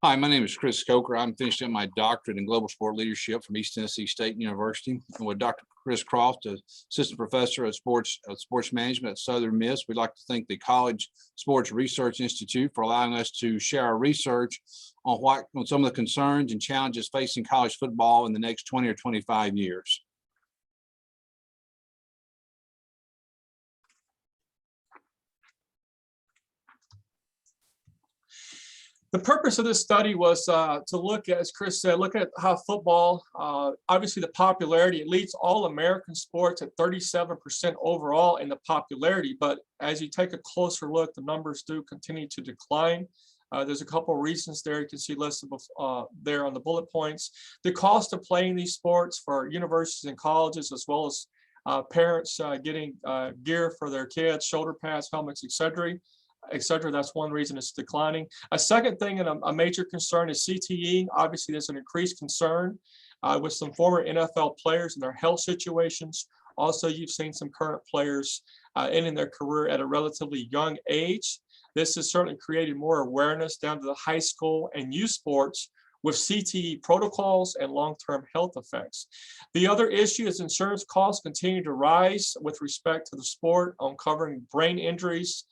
Hi, my name is Chris Coker. I'm finishing up my doctorate in global sport leadership from East Tennessee State University. And with Dr. Chris Croft, assistant professor of sports management at Southern Miss, we'd like to thank the College Sports Research Institute for allowing us to share our research on some of the concerns and challenges facing college football in the next 20 or 25 years. The purpose of this study was to look at, as Chris said, look at how football, obviously the popularity, it leads all American sports at 37% overall in the popularity. But as you take a closer look, the numbers do continue to decline. There's a couple of reasons there. You can see listed there on the bullet points. The cost of playing these sports for universities and colleges, as well as parents getting gear for their kids, shoulder pads, helmets, etc. That's one reason it's declining. A second thing and a major concern is CTE. Obviously, there's an increased concern with some former NFL players and their health situations. Also, you've seen some current players ending their career at a relatively young age. This has certainly created more awareness down to the high school and youth sports with CTE protocols and long-term health effects. The other issue is insurance costs continue to rise with respect to the sport on covering brain injuries,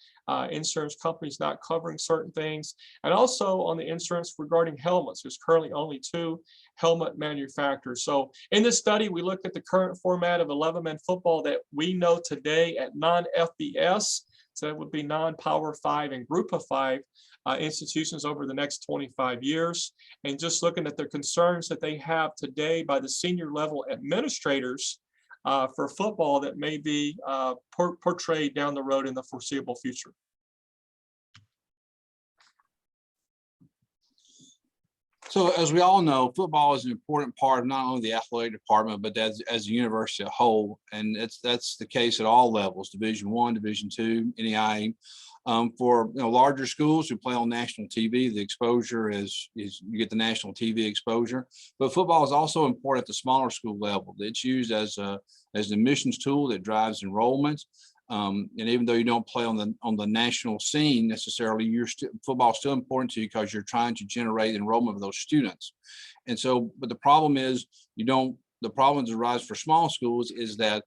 insurance companies not covering certain things, and also on the insurance regarding helmets. There's currently only 2 helmet manufacturers. So in this study, we looked at the current format of 11-man football that we know today at non-FBS. So that would be non-Power 5 and Group of 5 institutions over the next 25 years. And just looking at the concerns that they have today by the senior level administrators for football that may be portrayed down the road in the foreseeable future. So as we all know, football is an important part of not only the athletic department, but as a university as a whole. And that's the case at all levels, Division I, Division II, NAIA. For larger schools who play on national TV, the exposure is you get the national TV exposure. But football is also important at the smaller school level. It's used as an admissions tool that drives enrollment. And even though you don't play on the national scene necessarily, football is still important to you because you're trying to generate enrollment of those students. And so, but the problem is the problems that arise for small schools is that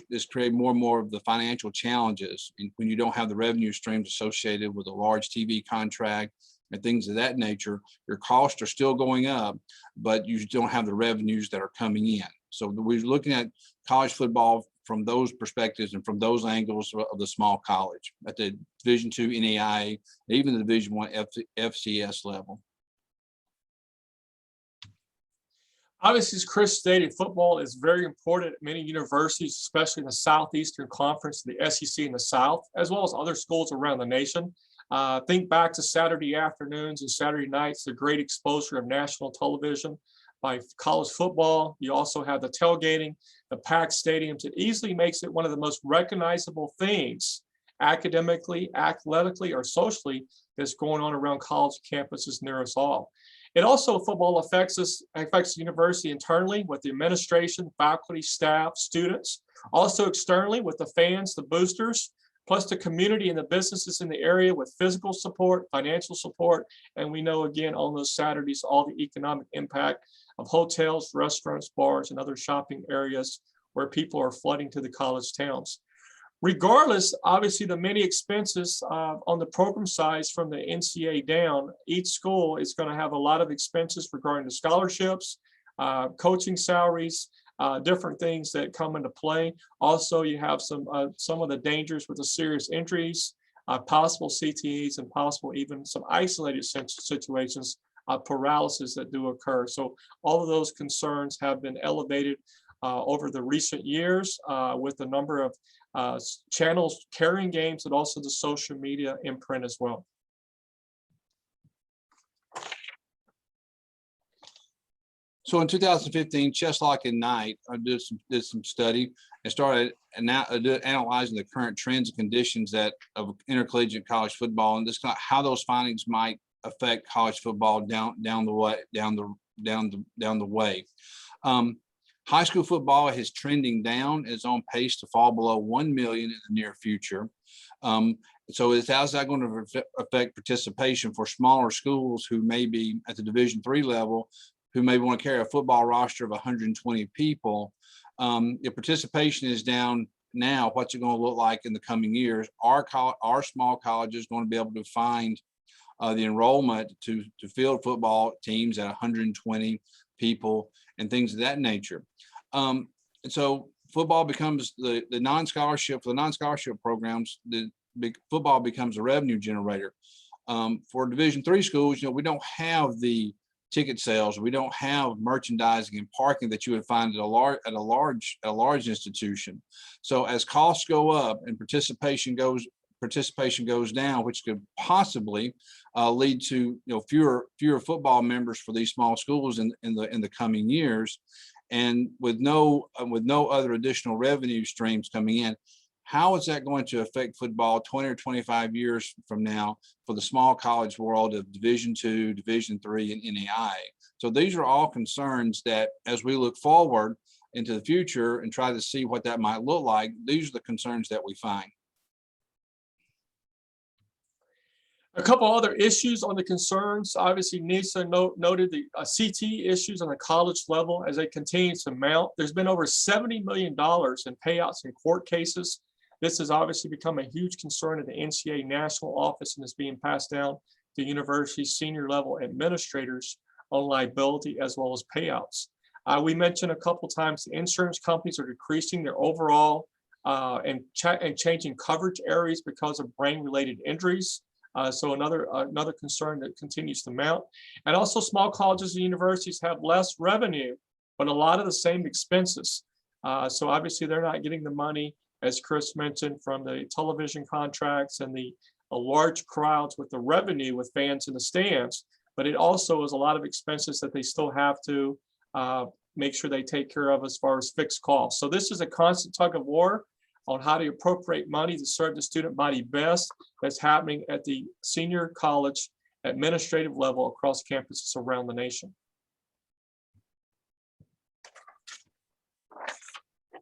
this create more and more of the financial challenges. And when you don't have the revenue streams associated with a large TV contract and things of that nature, your costs are still going up, but you don't have the revenues that are coming in. So we're looking at college football from those perspectives and from those angles of the small college at the Division II NAIA, even the Division I FCS level. Obviously, as Chris stated, football is very important at many universities, especially in the Southeastern Conference, the SEC in the South, as well as other schools around the nation. Think back to Saturday afternoons and Saturday nights, the great exposure of national television by college football. You also have the tailgating, the packed stadiums. It easily makes it one of the most recognizable things academically, athletically, or socially that's going on around college campuses near us all. It also, football affects the university internally with the administration, faculty, staff, students, also externally with the fans, the boosters, plus the community and the businesses in the area with physical support, financial support, and we know again on those Saturdays, all the economic impact of hotels, restaurants, bars, and other shopping areas where people are flooding to the college towns. Regardless, obviously, the many expenses on the program size from the NCAA down, each school is going to have a lot of expenses regarding the scholarships, coaching salaries, different things that come into play. Also, you have some of the dangers with the serious injuries, possible CTEs, and possible even some isolated situations, paralysis that do occur. So all of those concerns have been elevated over the recent years with the number of channels carrying games and also the social media imprint as well. So in 2015, Cheslock and Knight did some study and started analyzing the current trends and conditions of intercollegiate college football, and just how those findings might affect college football down the way. High school football is trending down, is on pace to fall below 1 million in the near future. So how's that going to affect participation for smaller schools who may be at the Division III level, who may want to carry a football roster of 120 people? If participation is down now, what's it going to look like in the coming years? Our small colleges going to be able to find the enrollment to field football teams at 120 people and things of that nature? And so football becomes the non-scholarship for the non-scholarship programs. The big football becomes a revenue generator. For Division III schools, we don't have the ticket sales, we don't have merchandising and parking that you would find at a large institution. So as costs go up and participation goes down, which could possibly lead to fewer football members for these small schools in the coming years, and with no other additional revenue streams coming in, how is that going to affect football 20 or 25 years from now for the small college world of Division II, Division III, and NAIA? So these are all concerns that, as we look forward into the future and try to see what that might look like, these are the concerns that we find. A couple other issues on the concerns. Obviously, NISA noted the CT issues on the college level as they continue to mount. There's been over $70 million in payouts in court cases. This has obviously become a huge concern at the NCAA national office and is being passed down to university senior level administrators on liability as well as payouts. We mentioned a couple times the insurance companies are decreasing their overall and changing coverage areas because of brain-related injuries. So another concern that continues to mount. And also small colleges and universities have less revenue, but a lot of the same expenses. So obviously they're not getting the money, as Chris mentioned, from the television contracts and the large crowds with the revenue with fans in the stands, but it also is a lot of expenses that they still have to make sure they take care of as far as fixed costs. So this is a constant tug of war on how to appropriate money to serve the student body best. That's happening at the senior college administrative level across campuses around the nation.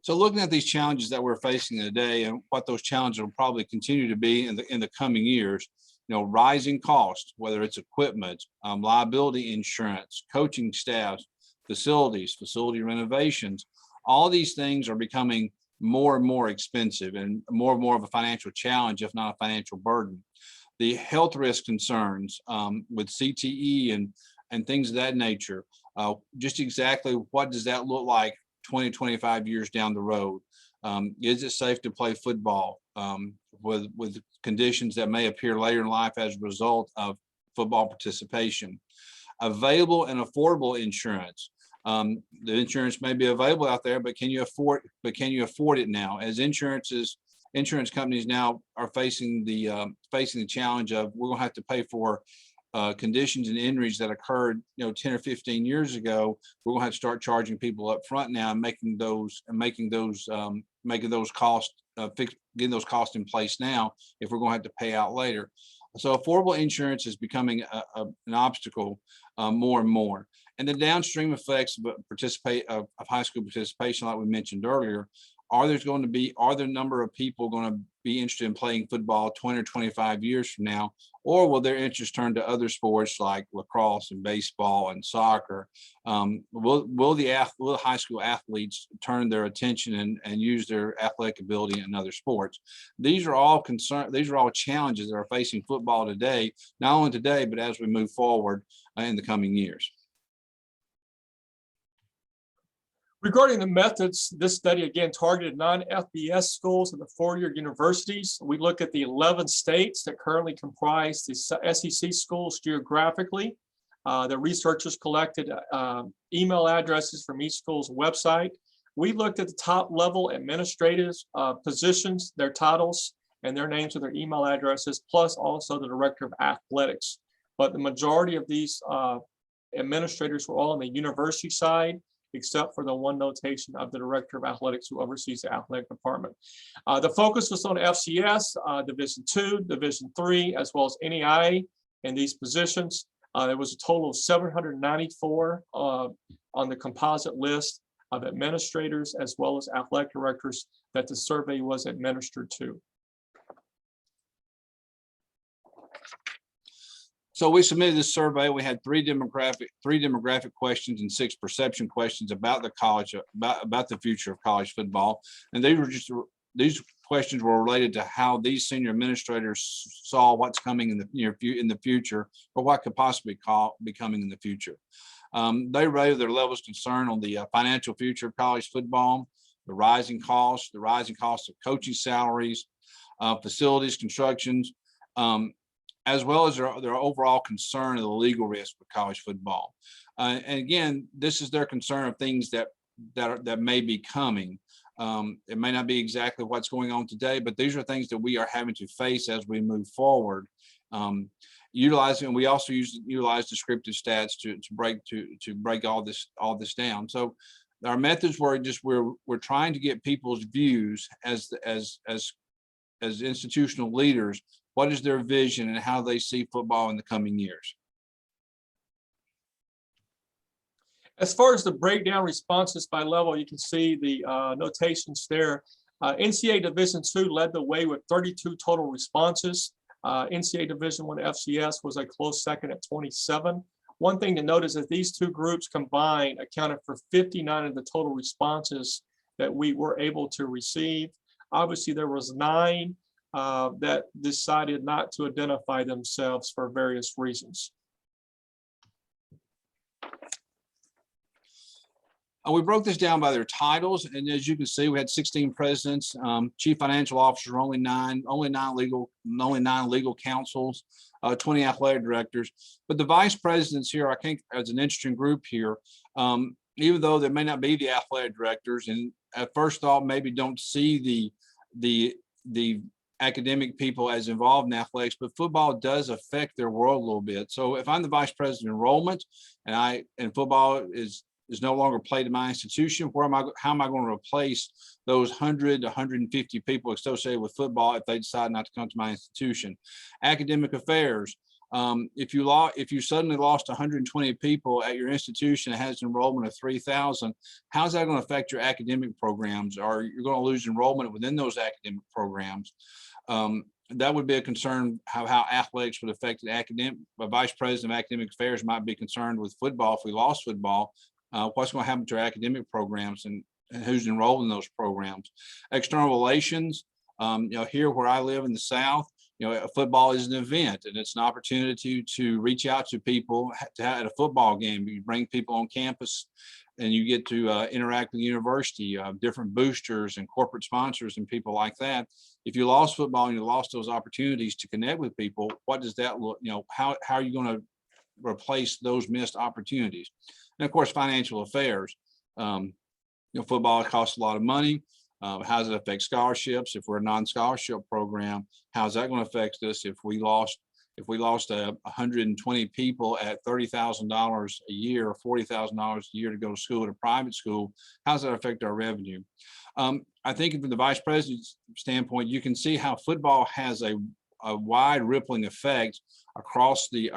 So looking at these challenges that we're facing today and what those challenges will probably continue to be in the coming years, rising costs, whether it's equipment, liability insurance, coaching staffs, facility renovations, all these things are becoming more and more expensive and more of a financial challenge, if not a financial burden. The health risk concerns with CTE and things of that nature, just exactly what does that look like 20, 25 years down the road? Is it safe to play football with conditions that may appear later in life as a result of football participation? Available and affordable insurance. The insurance may be available out there, but can you afford it now? As insurance companies now are facing the challenge of, we're going to have to pay for conditions and injuries that occurred 10 or 15 years ago. We're going to have to start charging people up front now and making those costs getting those costs in place now if we're going to have to pay out later. So affordable insurance is becoming an obstacle more and more. And the downstream effects of high school participation, like we mentioned earlier, are the number of people going to be interested in playing football 20 or 25 years from now, or will their interest turn to other sports like lacrosse and baseball and soccer? Will the high school athletes turn their attention and use their athletic ability in other sports? These are all challenges that are facing football today, not only today, but as we move forward in the coming years. Regarding the methods, this study again targeted non-FBS schools and the four-year universities. We look at the 11 states that currently comprise the SEC schools geographically. The researchers collected email addresses from each school's website. We looked at the top level administrative positions, their titles, and their names with their email addresses, plus also the director of athletics. But the majority of these administrators were all on the university side, except for the one notation of the director of athletics who oversees the athletic department. The focus was on FCS, Division II, Division III, as well as NAIA in these positions. There was a total of 794 on the composite list of administrators as well as athletic directors that the survey was administered to. So we submitted this survey. We had three demographic questions and 6 perception questions about the college, about the future of college football. And these questions were related to how these senior administrators saw what's coming in the future, or what could possibly be coming in the future. They rated their levels of concern on the financial future of college football, the rising costs of coaching salaries, facilities, constructions, as well as their overall concern of the legal risk for college football. And again, this is their concern of things that may be coming. It may not be exactly what's going on today, but these are things that we are having to face as we move forward. We also utilize descriptive stats to break all this down. So our methods were we're trying to get people's views as institutional leaders. What is their vision and how they see football in the coming years? As far as the breakdown responses by level, you can see the notations there. NCAA Division II led the way with 32 total responses. NCAA Division I FCS was a close second at 27. One thing to note is that these two groups combined accounted for 59 of the total responses that we were able to receive. Obviously, there was 9 that decided not to identify themselves for various reasons. We broke this down by their titles, and as you can see, we had 16 presidents, chief financial officers, only nine legal counsels, 20 athletic directors. But the vice presidents here, I think, as an interesting group here, even though they may not be the athletic directors, and at first thought maybe don't see the academic people as involved in athletics, but football does affect their world a little bit. So if I'm the vice president of enrollment, and football is no longer played in my institution, how am I going to replace those 100 to 150 people associated with football if they decide not to come to my institution? Academic affairs. If you suddenly lost 120 people at your institution that has an enrollment of 3,000, how's that going to affect your academic programs? Or you're going to lose enrollment within those academic programs. That would be a concern, how athletics would affect the academic. A vice president of academic affairs might be concerned with football. If we lost football, what's going to happen to our academic programs and who's enrolled in those programs? External relations. Here where I live in the South, football is an event, and it's an opportunity to reach out to people at a football game. You bring people on campus, and you get to interact with the university, different boosters and corporate sponsors and people like that. If you lost football and you lost those opportunities to connect with people, what does that look? How are you going to replace those missed opportunities? And of course, financial affairs. Football costs a lot of money. How does it affect scholarships? If we're a non-scholarship program, how's that going to affect us if we lost 120 people at $30,000 a year or $40,000 a year to go to school at a private school? How does that affect our revenue? I think from the vice president's standpoint, you can see how football has a wide rippling effect across the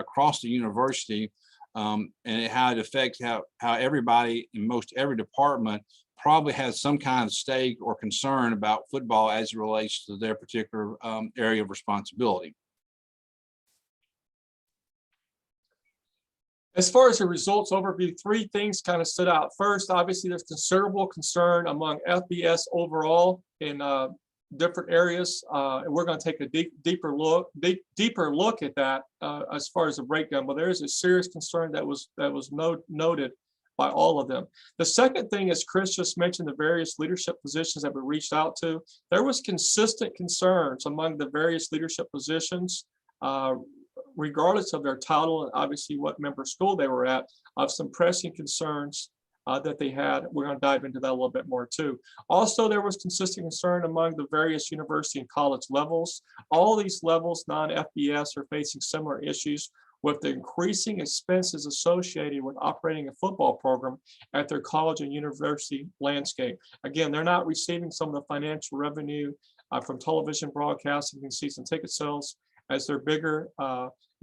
university, and how it affects how everybody in most every department probably has some kind of stake or concern about football as it relates to their particular area of responsibility. As far as the results overview, 3 things kind of stood out. First, obviously, there's considerable concern among FBS overall in different areas, and we're going to take a deeper look at that as far as the breakdown. But there is a serious concern that was noted by all of them. The second thing, as Chris just mentioned, the various leadership positions that we reached out to, there was consistent concerns among the various leadership positions, regardless of their title and obviously what member school they were at, of some pressing concerns that they had. We're going to dive into that a little bit more too. Also, there was consistent concern among the various university and college levels. All these levels, non-FBS, are facing similar issues with the increasing expenses associated with operating a football program at their college and university landscape. Again, they're not receiving some of the financial revenue from television broadcasting and season ticket sales as their bigger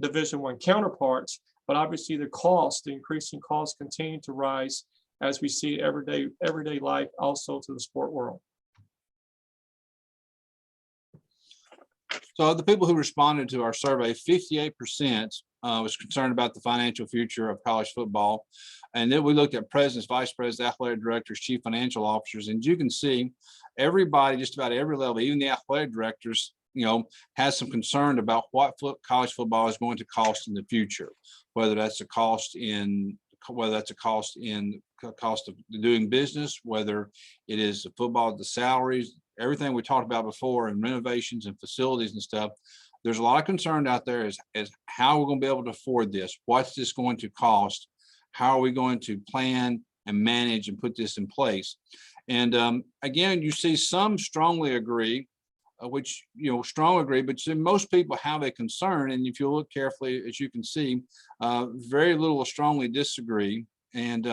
Division I counterparts, but obviously the increasing costs continue to rise as we see everyday life also to the sport world. So the people who responded to our survey, 58% was concerned about the financial future of college football. And then we looked at presidents, vice presidents, athletic directors, chief financial officers. And you can see everybody, just about every level, even the athletic directors, has some concern about what college football is going to cost in the future, whether that's a cost in cost of doing business, whether it is the football, the salaries, everything we talked about before, and renovations and facilities and stuff. There's a lot of concern out there as how we're going to be able to afford this. What's this going to cost? How are we going to plan and manage and put this in place? And again, you see some strongly agree, strong agree, but most people have a concern. And if you look carefully, as you can see, very little strongly disagree, and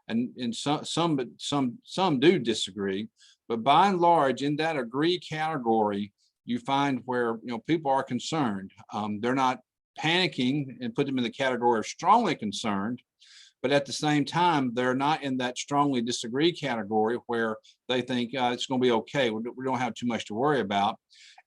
some do disagree. But by and large, in that agree category, you find where people are concerned. They're not panicking and put them in the category of strongly concerned, but at the same time, they're not in that strongly disagree category where they think it's going to be okay. We don't have too much to worry about.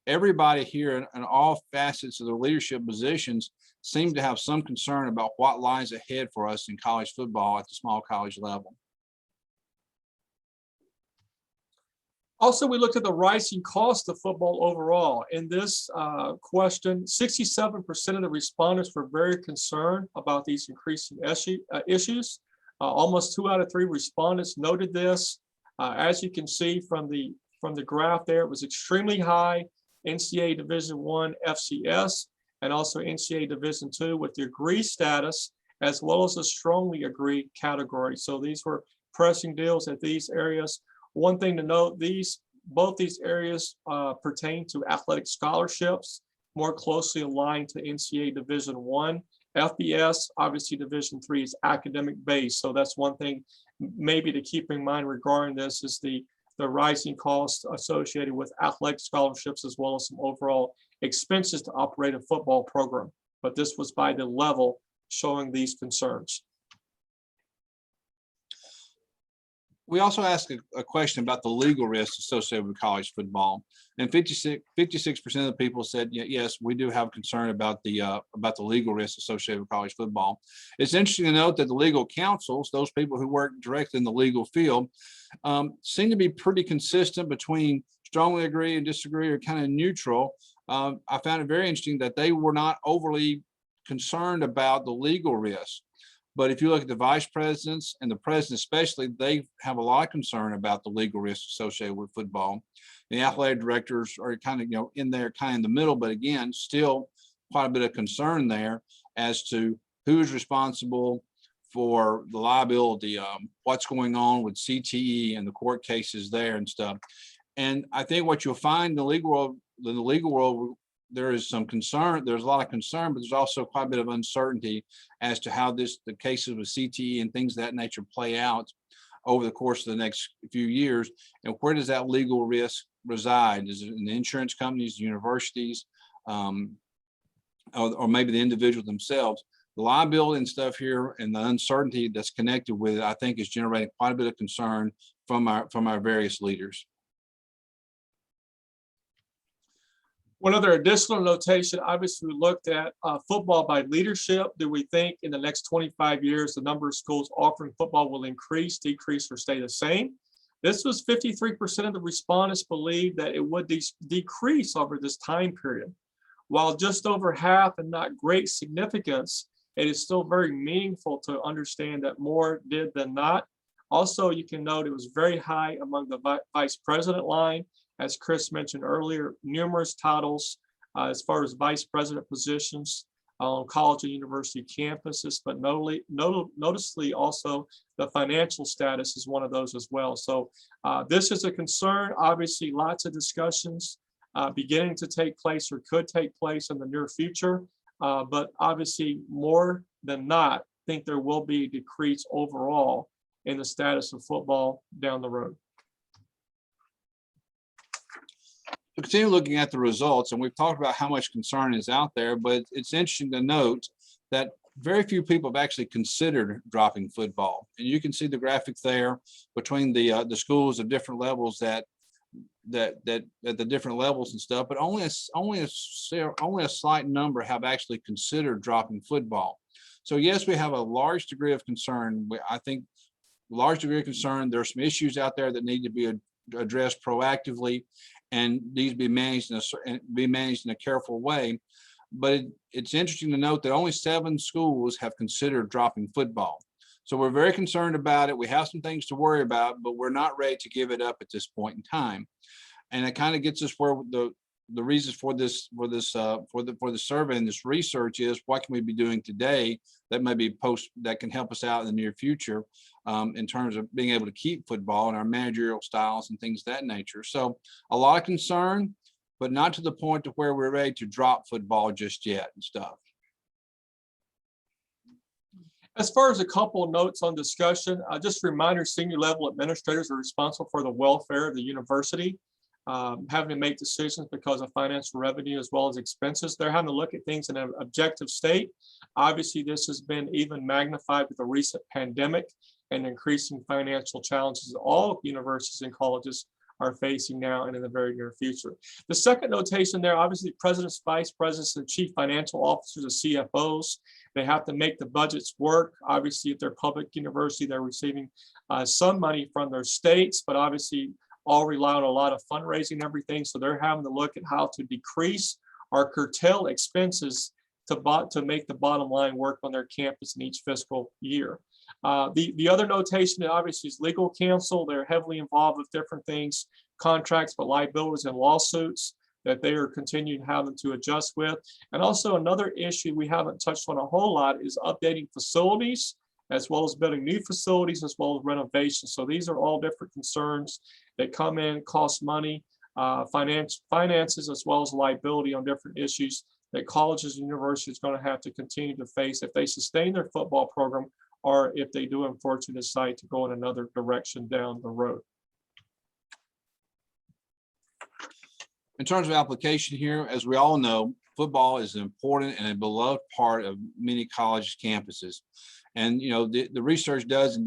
Everybody here in all facets of the leadership positions seem to have some concern about what lies ahead for us in college football at the small college level. Also, we looked at the rising cost of football overall. In this question, 67% of the respondents were very concerned about these increasing issues. Almost 2 out of 3 respondents noted this. As you can see from the graph there, it was extremely high. NCAA Division I FCS and also NCAA Division II with the agree status, as well as a strongly agree category. So these were pressing deals at these areas. One thing to note, both these areas pertain to athletic scholarships, more closely aligned to NCAA Division I. FBS, obviously Division III is academic based. So that's one thing maybe to keep in mind regarding this is the rising costs associated with athletic scholarships, as well as some overall expenses to operate a football program. But this was by the level showing these concerns. We also asked a question about the legal risks associated with college football, and 56% of the people said, yes, we do have concern about the legal risks associated with college football. It's interesting to note that the legal counsels, those people who work directly in the legal field, seem to be pretty consistent between strongly agree and disagree, or kind of neutral. I found it very interesting that they were not overly concerned about the legal risks. But if you look at the vice presidents and the president especially, they have a lot of concern about the legal risks associated with football. The athletic directors are kind of in there, kind of in the middle, but again, still quite a bit of concern there as to who's responsible for the liability, what's going on with CTE and the court cases there and stuff. And I think what you'll find in the legal world, there is some concern. There's a lot of concern, but there's also quite a bit of uncertainty as to how the cases with CTE and things of that nature play out over the course of the next few years. And where does that legal risk reside? Is it in the insurance companies, universities, or maybe the individual themselves? The liability and stuff here and the uncertainty that's connected with it, I think, is generating quite a bit of concern from our various leaders. One other additional notation, obviously we looked at football by leadership. Do we think in the next 25 years, the number of schools offering football will increase, decrease, or stay the same? This was 53% of the respondents believed that it would decrease over this time period. While just over half and not great significance, it is still very meaningful to understand that more did than not. Also, you can note it was very high among the vice president line. As Chris mentioned earlier, numerous titles as far as vice president positions on college and university campuses, but noticeably also the financial status is one of those as well. So this is a concern. Obviously, lots of discussions beginning to take place or could take place in the near future, but obviously more than not, think there will be a decrease overall in the status of football down the road. To continue looking at the results, and we've talked about how much concern is out there, but it's interesting to note that very few people have actually considered dropping football. And you can see the graphic there between the schools of different levels that that at the different levels and stuff, but only a slight number have actually considered dropping football. So yes, we have a large degree of concern. I think large degree of concern. There are some issues out there that need to be addressed proactively and these be managed in a careful way. But it's interesting to note that only 7 schools have considered dropping football. So we're very concerned about it. We have some things to worry about, but we're not ready to give it up at this point in time. And it kind of gets us where the reasons for the survey and this research is, what can we be doing today that may be that can help us out in the near future in terms of being able to keep football and our managerial styles and things of that nature. So a lot of concern, but not to the point to where we're ready to drop football just yet and stuff. As far as a couple of notes on discussion, just a reminder, senior level administrators are responsible for the welfare of the university, having to make decisions because of financial revenue as well as expenses. They're having to look at things in an objective state. Obviously, this has been even magnified with the recent pandemic and increasing financial challenges all universities and colleges are facing now and in the very near future. The second notation there, obviously, presidents, vice presidents, and chief financial officers, the CFOs, they have to make the budgets work. Obviously, if they're public university, they're receiving some money from their states, but obviously all rely on a lot of fundraising and everything. So they're having to look at how to decrease or curtail expenses to make the bottom line work on their campus in each fiscal year. The other notation obviously is legal counsel. They're heavily involved with different things, contracts, but liabilities and lawsuits that they are continuing having to adjust with. And also another issue we haven't touched on a whole lot is updating facilities, as well as building new facilities, as well as renovations. So these are all different concerns that come in, cost money, finances, as well as liability on different issues that colleges and universities are going to have to continue to face if they sustain their football program, or if they do unfortunately decide to go in another direction down the road. In terms of application here, as we all know, football is an important and a beloved part of many college campuses. And the research does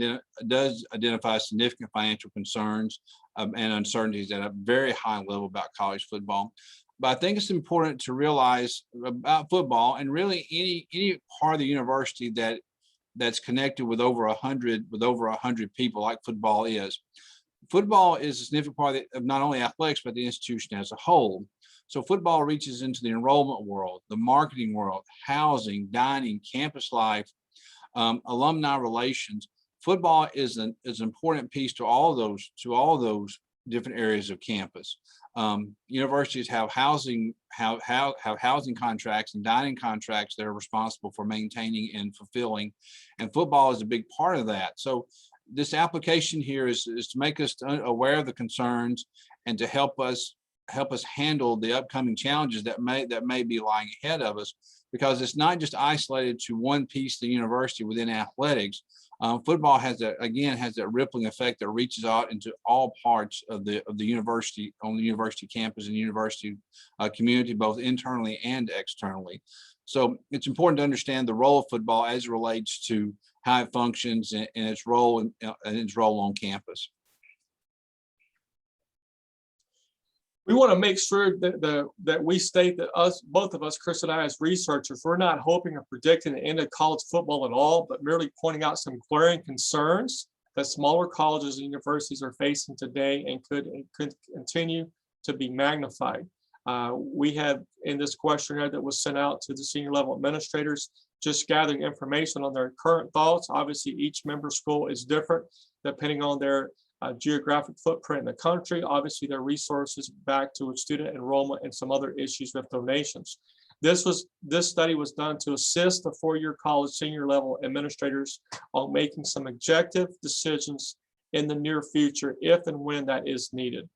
identify significant financial concerns and uncertainties at a very high level about college football. But I think it's important to realize about football, and really any part of the university that's connected with over 100 people, like football is. Football is a significant part of not only athletics, but the institution as a whole. So football reaches into the enrollment world, the marketing world, housing, dining, campus life, alumni relations. Football is an important piece to all those different areas of campus. Universities have housing contracts and dining contracts that are responsible for maintaining and fulfilling, and football is a big part of that. So this application here is to make us aware of the concerns and to help us handle the upcoming challenges that may be lying ahead of us, because it's not just isolated to one piece of the university within athletics. Football has that rippling effect that reaches out into all parts of the university, on the university campus and university community, both internally and externally. So it's important to understand the role of football as it relates to how it functions and its role on campus. We want to make sure that we state that both of us, Chris and I, as researchers, we're not hoping or predicting the end of college football at all, but merely pointing out some glaring concerns that smaller colleges and universities are facing today and could continue to be magnified. We have, in this questionnaire that was sent out to the senior level administrators, just gathering information on their current thoughts. Obviously, each member school is different depending on their geographic footprint in the country, obviously their resources back to student enrollment and some other issues with donations. This study was done to assist the four-year college senior level administrators on making some objective decisions in the near future, if and when that is needed.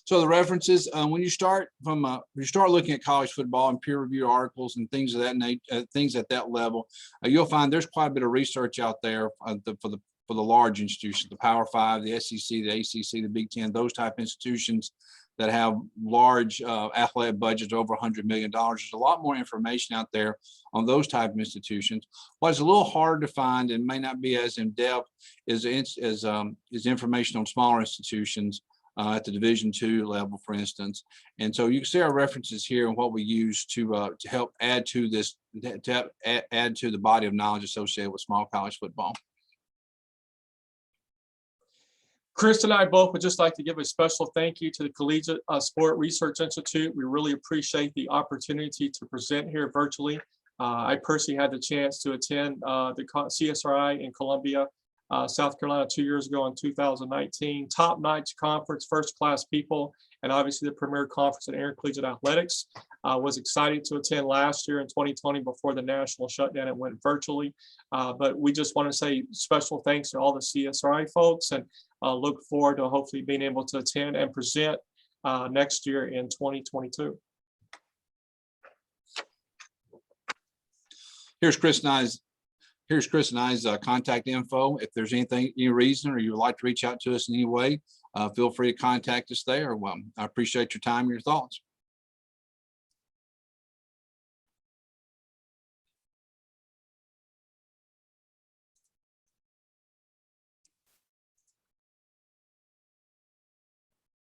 So the references, when you start looking at college football and peer review articles and things of that nature, things at that level, you'll find there's quite a bit of research out there for the large institutions, the Power Five, the SEC, the ACC, the Big Ten, those type institutions that have large athletic budgets over $100 million. There's a lot more information out there on those type of institutions. What's a little harder to find and may not be as in depth is information on smaller institutions at the Division II level, for instance. And so you can see our references here and what we use to help add to this, to add to the body of knowledge associated with small college football. Chris and I both would just like to give a special thank you to the Collegiate Sport Research Institute. We really appreciate the opportunity to present here virtually. I personally had the chance to attend the CSRI in Columbia, South Carolina 2 years ago in 2019. Top-notch conference, first-class people, and obviously the premier conference in intercollegiate athletics. Was excited to attend last year in 2020 before the national shutdown. It went virtually, but we just want to say special thanks to all the CSRI folks, and look forward to hopefully being able to attend and present next year in 2022. Here's Chris and I's contact info. If there's any reason or you would like to reach out to us in any way, feel free to contact us there. Well, I appreciate your time and your thoughts.